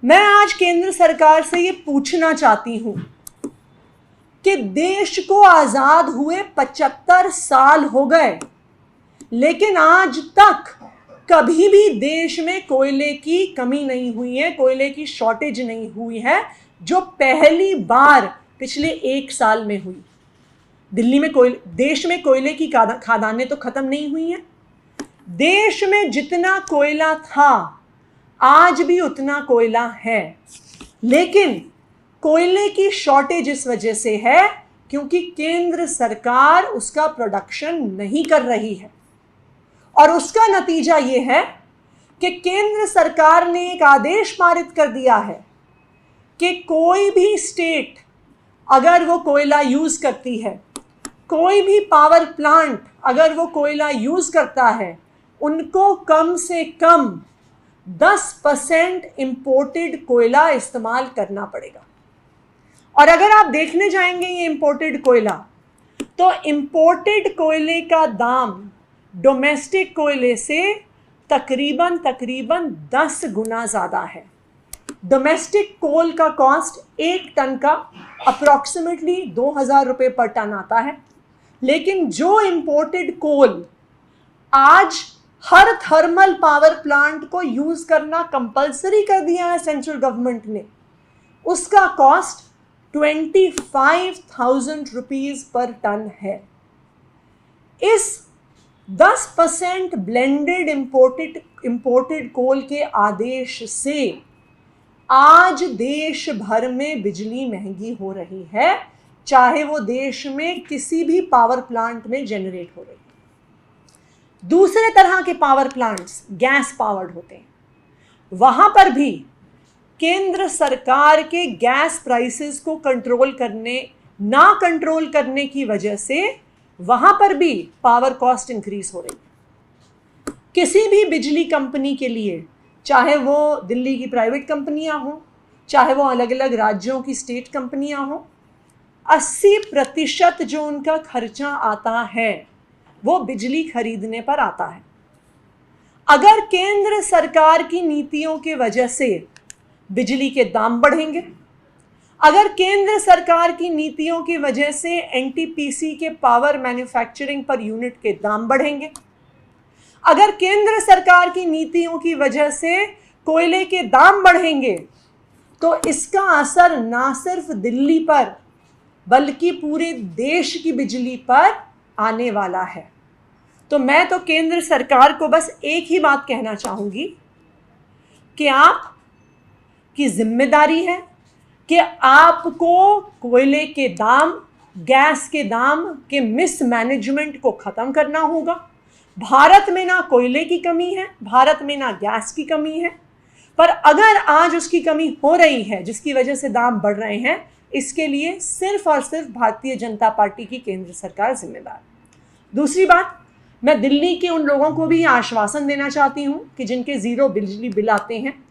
मैं आज केंद्र सरकार से ये पूछना चाहती हूं कि देश को आजाद हुए 75 साल हो गए, लेकिन आज तक कभी भी देश में कोयले की कमी नहीं हुई है, कोयले की शॉर्टेज नहीं हुई है, जो पहली बार पिछले 1 साल में हुई। दिल्ली में देश में कोयले की खदानें तो खत्म नहीं हुई हैं। देश में जितना कोयला था आज भी उतना कोयला है, लेकिन कोयले की शॉर्टेज इस वजह से है क्योंकि केंद्र सरकार उसका प्रोडक्शन नहीं कर रही है। और उसका नतीजा ये है कि केंद्र सरकार ने एक आदेश पारित कर दिया है कि कोई भी स्टेट अगर वो कोयला यूज करती है, कोई भी पावर प्लांट अगर वो कोयला यूज करता है, उनको कम से कम 10% इंपोर्टेड कोयला इस्तेमाल करना पड़ेगा। और अगर आप देखने जाएंगे ये इंपोर्टेड कोयला, तो इंपोर्टेड कोयले का दाम डोमेस्टिक कोयले से तकरीबन 10 गुना ज़्यादा है। डोमेस्टिक कोल का कॉस्ट 1 टन का अप्रॉक्सीमेटली 2000 रुपये पर टन आता है, लेकिन जो इंपोर्टेड कोल आज हर थर्मल पावर प्लांट को यूज करना कंपलसरी कर दिया है सेंट्रल गवर्नमेंट ने, उसका कॉस्ट 25,000 रुपीज पर टन है। इस 10% ब्लेंडेड इंपोर्टेड कोल के आदेश से आज देश भर में बिजली महंगी हो रही है, चाहे वो देश में किसी भी पावर प्लांट में जनरेट हो रही है। दूसरे तरह के पावर प्लांट्स गैस पावर्ड होते हैं, वहां पर भी केंद्र सरकार के गैस प्राइसेस को कंट्रोल करने की वजह से वहां पर भी पावर कॉस्ट इंक्रीज हो रही है। किसी भी बिजली कंपनी के लिए, चाहे वो दिल्ली की प्राइवेट कंपनियां हों, चाहे वो अलग अलग राज्यों की स्टेट कंपनियां हों, 80% जो उनका खर्चा आता है वो बिजली खरीदने पर आता है। अगर केंद्र सरकार की नीतियों की वजह से बिजली के दाम बढ़ेंगे, अगर केंद्र सरकार की नीतियों की वजह से एनटीपीसी के पावर मैन्युफैक्चरिंग पर यूनिट के दाम बढ़ेंगे, अगर केंद्र सरकार की नीतियों की वजह से कोयले के दाम बढ़ेंगे, तो इसका असर ना सिर्फ दिल्ली पर बल्कि पूरे देश की बिजली पर आने वाला है। तो मैं तो केंद्र सरकार को बस एक ही बात कहना चाहूंगी कि आप की जिम्मेदारी है कि आपको कोयले के दाम, गैस के दाम के मिसमैनेजमेंट को ख़त्म करना होगा। भारत में ना कोयले की कमी है, भारत में ना गैस की कमी है, पर अगर आज उसकी कमी हो रही है जिसकी वजह से दाम बढ़ रहे हैं, इसके लिए सिर्फ और सिर्फ भारतीय जनता पार्टी की केंद्र सरकार जिम्मेदार। दूसरी बात, मैं दिल्ली के उन लोगों को भी आश्वासन देना चाहती हूँ कि जिनके ज़ीरो बिजली बिल आते हैं,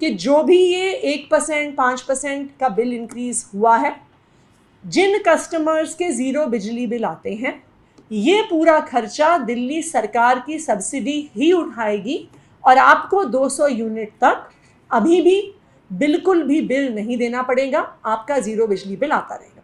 कि जो भी ये 1%, 5% का बिल इंक्रीज़ हुआ है, जिन कस्टमर्स के ज़ीरो बिजली बिल आते हैं, ये पूरा खर्चा दिल्ली सरकार की सब्सिडी ही उठाएगी और आपको 200 यूनिट तक अभी भी बिल्कुल भी बिल नहीं देना पड़ेगा, आपका ज़ीरो बिजली बिल आता रहेगा।